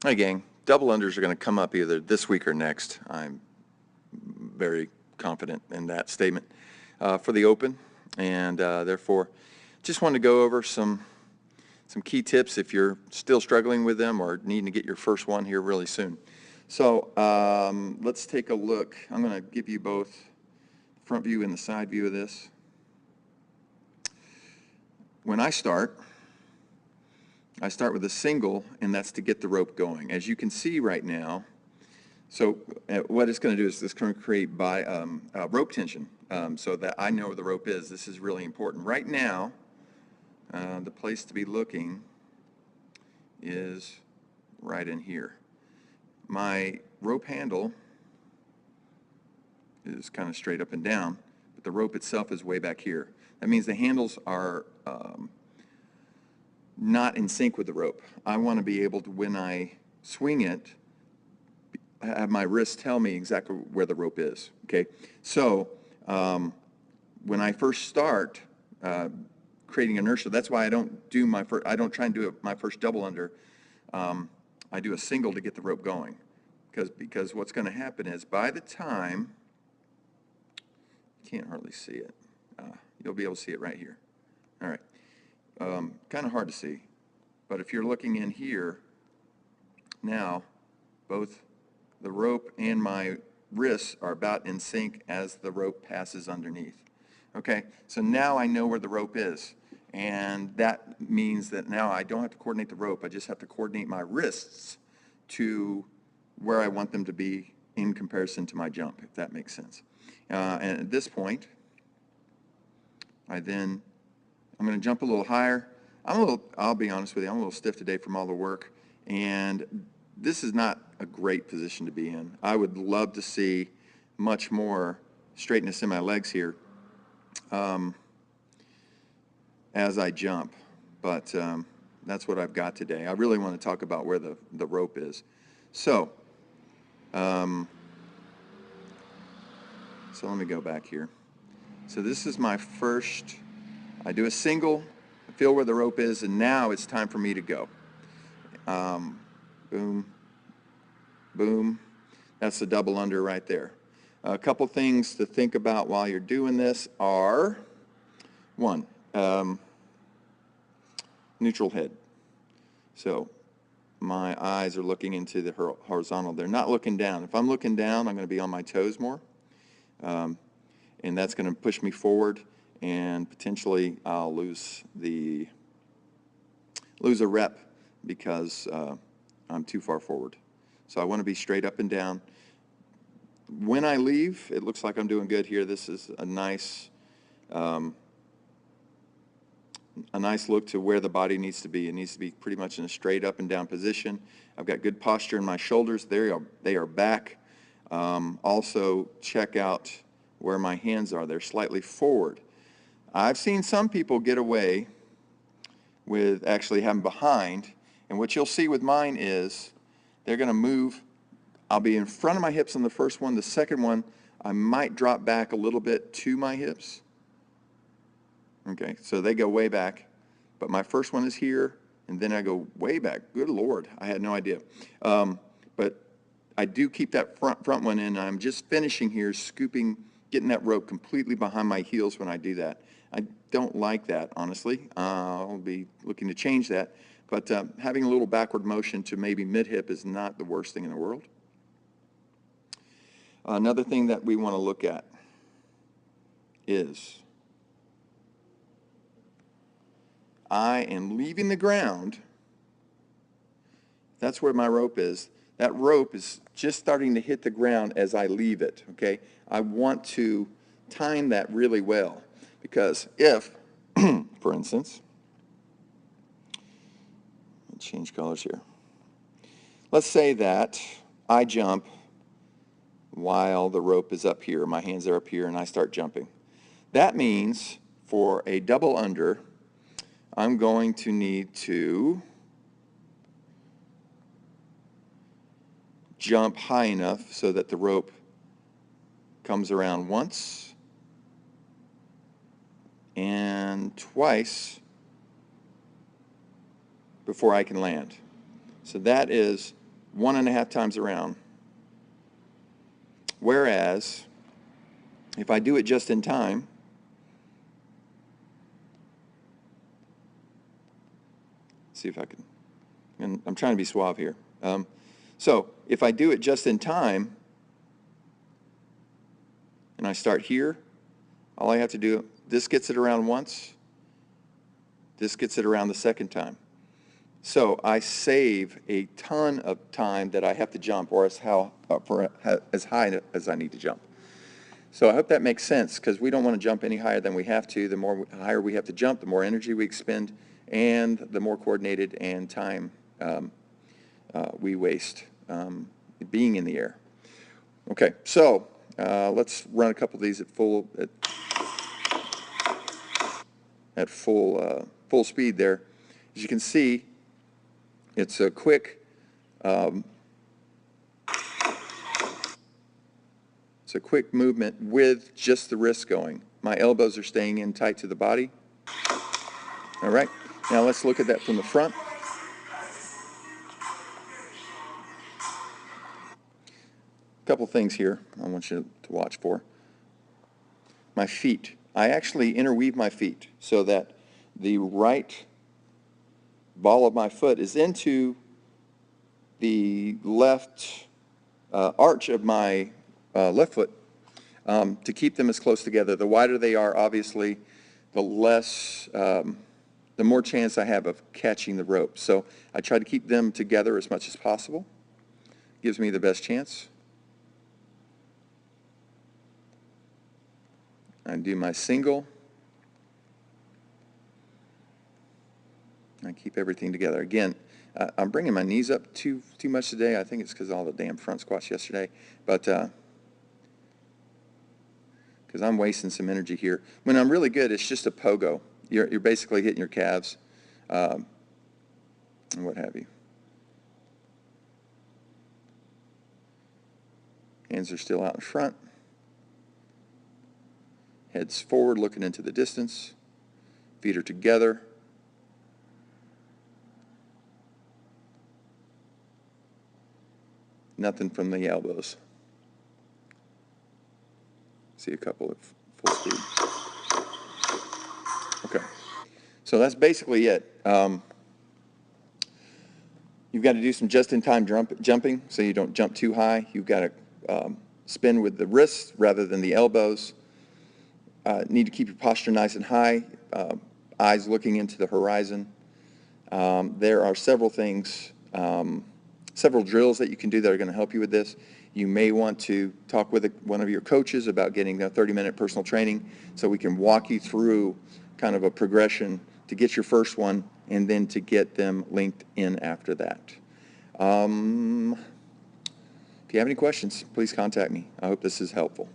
Hi gang, double unders are going to come up either this week or next. I'm very confident in that statement for the Open, and therefore just wanted to go over some key tips if you're still struggling with them or needing to get your first one here really soon. So let's take a look. I'm going to give you both front view and the side view of this. When I start with a single, and that's to get the rope going. As you can see right now, so what it's going to do is it's going to create rope tension so that I know where the rope is. This is really important. Right now, the place to be looking is right in here. My rope handle is kind of straight up and down, but the rope itself is way back here. That means the handles are not in sync with the rope. I want to be able to, when I swing it, have my wrist tell me exactly where the rope is, okay? So when I first start creating inertia, that's why I don't try and do my first double under. I do a single to get the rope going, because what's going to happen is by the time, you can't hardly see it, you'll be able to see it right here. All right. Kind of hard to see, but if you're looking in here, now both the rope and my wrists are about in sync as the rope passes underneath. Okay, so now I know where the rope is, and that means that now I don't have to coordinate the rope, I just have to coordinate my wrists to where I want them to be in comparison to my jump, if that makes sense. And at this point, I'm going to jump a little higher. I'll be honest with you, I'm a little stiff today from all the work, and this is not a great position to be in. I would love to see much more straightness in my legs here as I jump, but that's what I've got today. I really want to talk about where the rope is. So let me go back here. So this is my first, I do a single, I feel where the rope is, and now it's time for me to go. Boom, boom. That's the double under right there. A couple things to think about while you're doing this are, one, neutral head. So my eyes are looking into the horizontal. They're not looking down. If I'm looking down, I'm going to be on my toes more, and that's going to push me forward, and potentially I'll lose a rep because I'm too far forward. So I want to be straight up and down. When I leave, it looks like I'm doing good here. This is a nice look to where the body needs to be. It needs to be pretty much in a straight up and down position. I've got good posture in my shoulders. They are back. Also, check out where my hands are. They're slightly forward. I've seen some people get away with actually having behind, and what you'll see with mine is they're going to move. I'll be in front of my hips on the first one. The second one, I might drop back a little bit to my hips. Okay, so they go way back, but my first one is here, and then I go way back. Good Lord, I had no idea. But I do keep that front one in. I'm just finishing here, scooping, getting that rope completely behind my heels when I do that. I don't like that, honestly. I'll be looking to change that. But having a little backward motion to maybe mid-hip is not the worst thing in the world. Another thing that we want to look at is I am leaving the ground. That's where my rope is. That rope is just starting to hit the ground as I leave it, okay? I want to time that really well, because if, for instance, let's change colors here. Let's say that I jump while the rope is up here, my hands are up here, and I start jumping. That means for a double under, I'm going to need to jump high enough so that the rope comes around once and twice before I can land. So that is 1.5 times around. Whereas, if I do it just in time, see if I can, and I'm trying to be suave here. So if I do it just in time, and I start here, all I have to do, this gets it around once, this gets it around the second time. So I save a ton of time that I have to jump, or as high as I need to jump. So I hope that makes sense, because we don't want to jump any higher than we have to. The more higher we have to jump, the more energy we expend, and the more coordinated and time we waste being in the air. Okay, so let's run a couple of these at full speed there. As you can see, it's a quick movement with just the wrist going. My elbows are staying in tight to the body. All right, now let's look at that from the front. A couple things here I want you to watch for. My feet. I actually interweave my feet so that the right ball of my foot is into the left arch of my left foot to keep them as close together. The wider they are, obviously, the more chance I have of catching the rope. So I try to keep them together as much as possible. Gives me the best chance. I do my single. I keep everything together. Again, I'm bringing my knees up too much today. I think it's because of all the damn front squats yesterday. But because I'm wasting some energy here. When I'm really good, it's just a pogo. You're basically hitting your calves and what have you. Hands are still out in front. Heads forward, looking into the distance. Feet are together. Nothing from the elbows. See a couple of full speed. Okay. So that's basically it. You've got to do some just-in-time jumping so you don't jump too high. You've got to spin with the wrists rather than the elbows. Need to keep your posture nice and high, eyes looking into the horizon. There are several things, several drills that you can do that are going to help you with this. You may want to talk with one of your coaches about getting a 30-minute personal training so we can walk you through kind of a progression to get your first one and then to get them linked in after that. If you have any questions, please contact me. I hope this is helpful.